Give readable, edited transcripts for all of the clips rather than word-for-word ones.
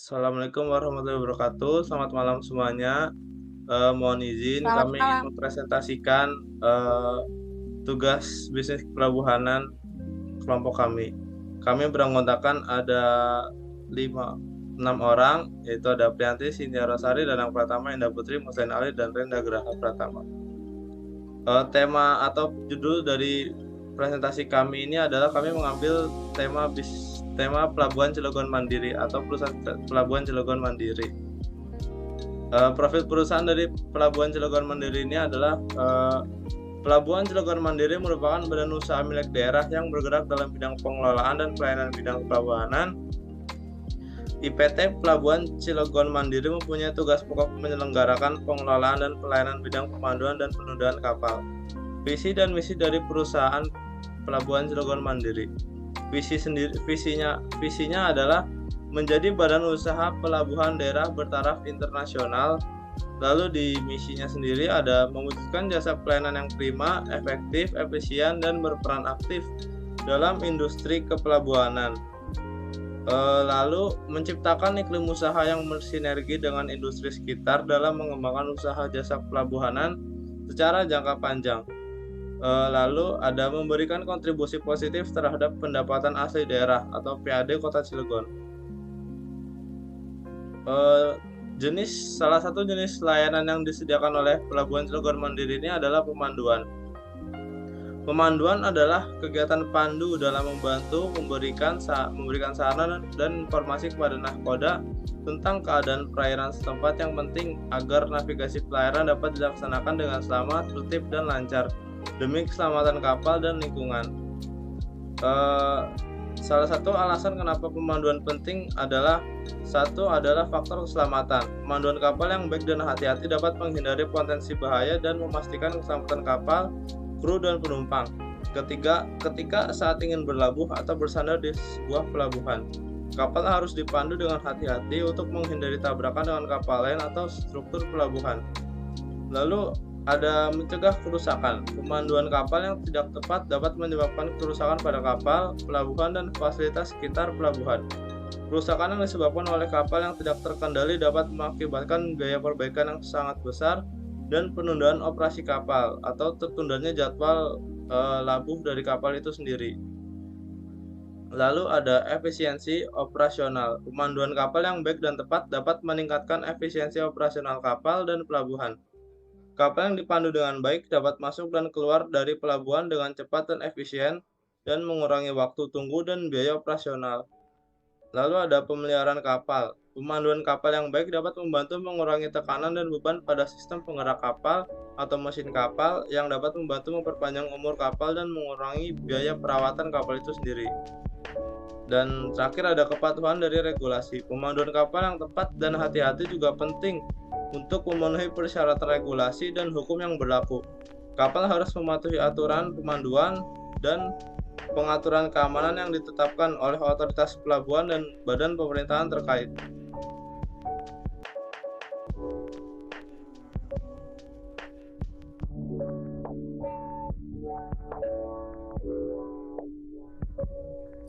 Assalamualaikum warahmatullahi wabarakatuh. Selamat malam semuanya. Mohon izin Selamat kami ingin malam. mempresentasikan tugas bisnis pelabuhanan kelompok kami. Kami beranggotakan ada 6 orang, yaitu ada Priyanti, Sintia Rosari, Danang Pratama, Indah Putri, Muslin Ali, dan Renda Graha Pratama. Tema atau judul dari presentasi kami ini adalah kami mengambil tema Pelabuhan Cilegon Mandiri atau perusahaan Pelabuhan Cilegon Mandiri. Profil perusahaan dari Pelabuhan Cilegon Mandiri ini adalah Pelabuhan Cilegon Mandiri merupakan badan usaha milik daerah yang bergerak dalam bidang pengelolaan dan pelayanan bidang pelabuhanan. IPT Pelabuhan Cilegon Mandiri mempunyai tugas pokok menyelenggarakan pengelolaan dan pelayanan bidang pemanduan dan penundaan kapal. Visi dan misi dari perusahaan Pelabuhan Cilegon Mandiri. Visinya adalah menjadi badan usaha pelabuhan daerah bertaraf internasional. Lalu di misinya sendiri ada mewujudkan jasa pelayanan yang prima, efektif, efisien, dan berperan aktif dalam industri kepelabuhanan. Lalu menciptakan iklim usaha yang bersinergi dengan industri sekitar dalam mengembangkan usaha jasa pelabuhanan secara jangka panjang. Lalu ada memberikan kontribusi positif terhadap pendapatan asli daerah atau PAD Kota Cilegon. Salah satu jenis layanan yang disediakan oleh Pelabuhan Cilegon Mandiri ini adalah pemanduan. Pemanduan adalah kegiatan pandu dalam membantu memberikan sarana dan informasi kepada nahkoda tentang keadaan perairan setempat yang penting agar navigasi pelayaran dapat dilaksanakan dengan selamat, tertib, dan lancar demi keselamatan kapal dan lingkungan. Salah satu alasan kenapa pemanduan penting adalah faktor keselamatan. Pemanduan kapal yang baik dan hati-hati dapat menghindari potensi bahaya dan memastikan keselamatan kapal, kru, dan penumpang ketika saat ingin berlabuh atau bersandar di sebuah pelabuhan. Kapal harus dipandu dengan hati-hati untuk menghindari tabrakan dengan kapal lain atau struktur pelabuhan. Lalu ada mencegah kerusakan. Pemanduan kapal yang tidak tepat dapat menyebabkan kerusakan pada kapal, pelabuhan, dan fasilitas sekitar pelabuhan. Kerusakan yang disebabkan oleh kapal yang tidak terkendali dapat mengakibatkan biaya perbaikan yang sangat besar dan penundaan operasi kapal atau tertundanya jadwal labuh dari kapal itu sendiri. Lalu ada efisiensi operasional. Pemanduan kapal yang baik dan tepat dapat meningkatkan efisiensi operasional kapal dan pelabuhan. Kapal yang dipandu dengan baik dapat masuk dan keluar dari pelabuhan dengan cepat dan efisien dan mengurangi waktu tunggu dan biaya operasional. Lalu ada pemeliharaan kapal. Pemanduan kapal yang baik dapat membantu mengurangi tekanan dan beban pada sistem penggerak kapal atau mesin kapal yang dapat membantu memperpanjang umur kapal dan mengurangi biaya perawatan kapal itu sendiri. Dan terakhir ada kepatuhan dari regulasi. Pemanduan kapal yang tepat dan hati-hati juga penting untuk memenuhi persyaratan regulasi dan hukum yang berlaku. Kapal harus mematuhi aturan pemanduan dan pengaturan keamanan yang ditetapkan oleh otoritas pelabuhan dan badan pemerintahan terkait.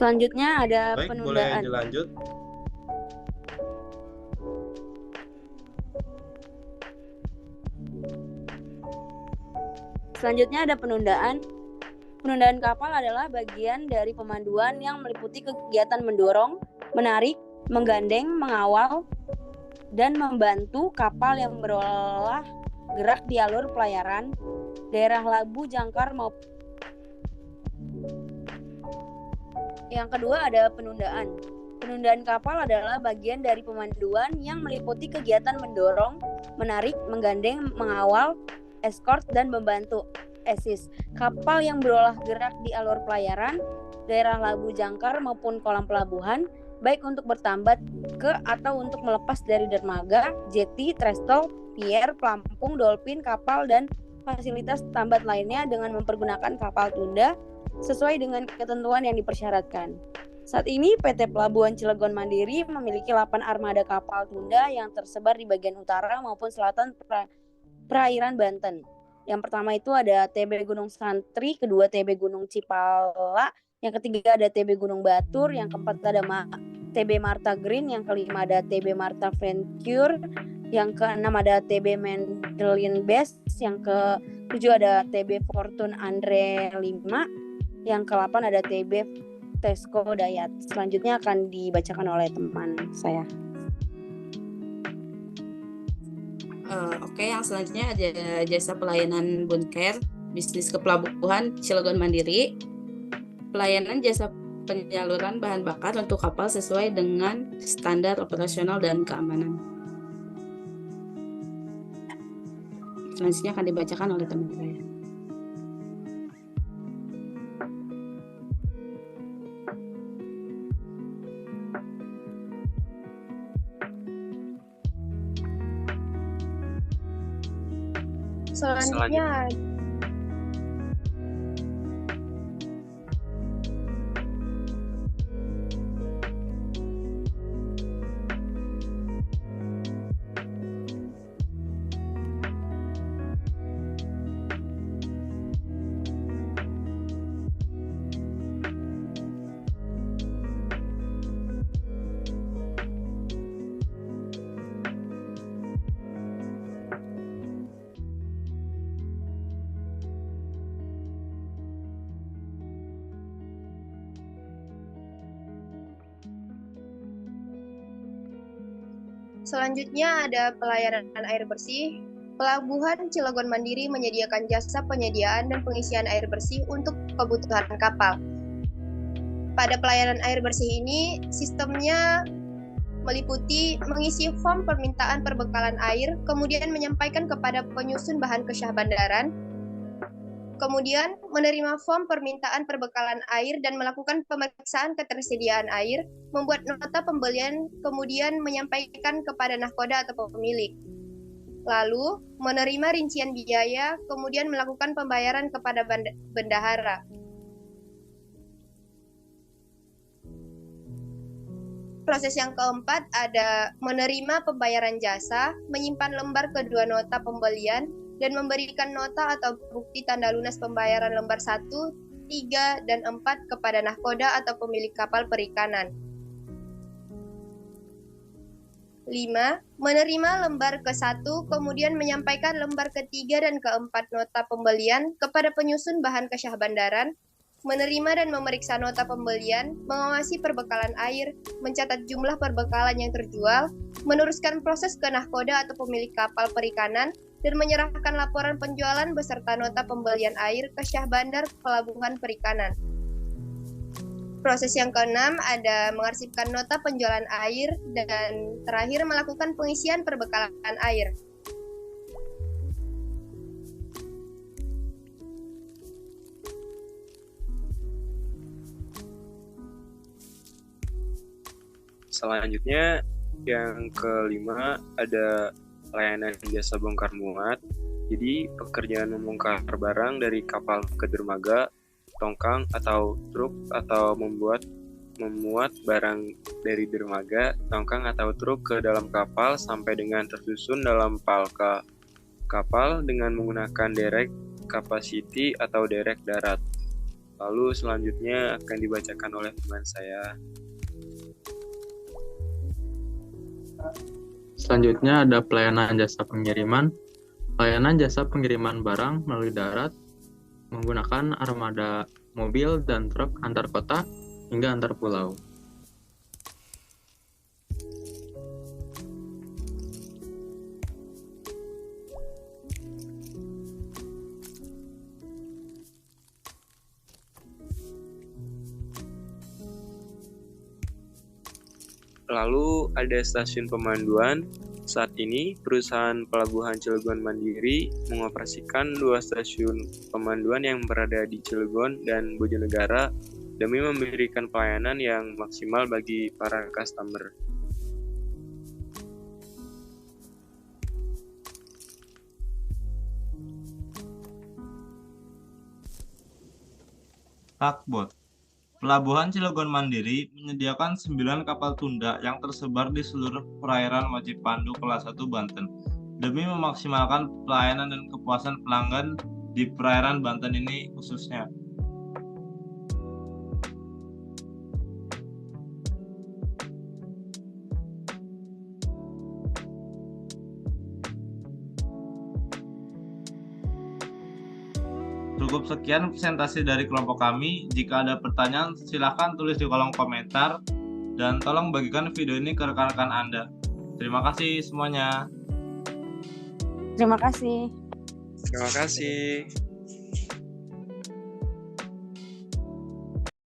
Selanjutnya ada Baik, boleh penundaan. dilanjut. Selanjutnya ada penundaan. Penundaan kapal adalah bagian dari pemanduan yang meliputi kegiatan mendorong, menarik, menggandeng, mengawal, dan membantu kapal yang berolah gerak di alur pelayaran, daerah labuh, jangkar maupun. Yang kedua ada penundaan. Penundaan kapal adalah bagian dari pemanduan yang meliputi kegiatan mendorong, menarik, menggandeng, mengawal, escort, dan membantu assist kapal yang berolah gerak di alur pelayaran, daerah labuh, jangkar maupun kolam pelabuhan, baik untuk bertambat ke atau untuk melepas dari dermaga, jeti, trestle, pier, pelampung, dolphin, kapal, dan fasilitas tambat lainnya dengan mempergunakan kapal tunda sesuai dengan ketentuan yang dipersyaratkan. Saat ini PT Pelabuhan Cilegon Mandiri memiliki 8 armada kapal tunda yang tersebar di bagian utara maupun selatan perairan Banten. Yang pertama itu ada TB Gunung Santri, kedua TB Gunung Cipala, yang ketiga ada TB Gunung Batur, yang keempat ada TB Martha Green, yang kelima ada TB Martha Venture, yang keenam ada TB Mendelian Best, yang ketujuh ada TB Fortune Andre 5, yang ke-8 ada TB Tesco Dayat. Selanjutnya akan dibacakan oleh teman saya. Oke, yang selanjutnya ada jasa pelayanan Boncare, bisnis kepelabuhan Cilegon Mandiri, pelayanan jasa penyaluran bahan bakar untuk kapal sesuai dengan standar operasional dan keamanan. Selanjutnya akan dibacakan oleh teman saya. Selanjutnya Selanjutnya ada pelayanan air bersih. Pelabuhan Cilegon Mandiri menyediakan jasa penyediaan dan pengisian air bersih untuk kebutuhan kapal. Pada pelayanan air bersih ini, sistemnya meliputi mengisi form permintaan perbekalan air, kemudian menyampaikan kepada penyusun bahan kesyah bandaran, kemudian menerima form permintaan perbekalan air dan melakukan pemeriksaan ketersediaan air, membuat nota pembelian, kemudian menyampaikan kepada nahkoda atau pemilik. Lalu, menerima rincian biaya, kemudian melakukan pembayaran kepada bendahara. Proses yang keempat ada menerima pembayaran jasa, menyimpan lembar kedua nota pembelian, dan memberikan nota atau bukti tanda lunas pembayaran lembar 1, 3, dan 4 kepada nahkoda atau pemilik kapal perikanan. 5. Menerima lembar ke-1, kemudian menyampaikan lembar ke-3 dan ke-4 nota pembelian kepada penyusun bahan kesyah bandaran, menerima dan memeriksa nota pembelian, mengawasi perbekalan air, mencatat jumlah perbekalan yang terjual, meneruskan proses ke nahkoda atau pemilik kapal perikanan, dan menyerahkan laporan penjualan beserta nota pembelian air ke Syah Bandar Pelabuhan Perikanan. Proses yang keenam ada mengarsipkan nota penjualan air, dan terakhir melakukan pengisian perbekalan air. Selanjutnya yang kelima ada layanan jasa bongkar muat. Jadi pekerjaan membongkar barang dari kapal ke dermaga, tongkang atau truk, atau memuat barang dari dermaga, tongkang atau truk ke dalam kapal sampai dengan tersusun dalam palka kapal dengan menggunakan derek capacity atau derek darat. Lalu selanjutnya akan dibacakan oleh teman saya. Selanjutnya ada pelayanan jasa pengiriman. Pelayanan jasa pengiriman barang melalui darat menggunakan armada mobil dan truk antar kota hingga antar pulau. Lalu ada stasiun pemanduan. Saat ini, perusahaan Pelabuhan Cilegon Mandiri mengoperasikan 2 stasiun pemanduan yang berada di Cilegon dan Bojonegara demi memberikan pelayanan yang maksimal bagi para customer. Takbot. Pelabuhan Cilegon Mandiri menyediakan 9 kapal tunda yang tersebar di seluruh perairan wajib pandu kelas 1 Banten demi memaksimalkan pelayanan dan kepuasan pelanggan di perairan Banten ini khususnya. Cukup sekian presentasi dari kelompok kami. Jika ada pertanyaan, silakan tulis di kolom komentar dan tolong bagikan video ini ke rekan-rekan Anda. Terima kasih semuanya. Terima kasih. Terima kasih.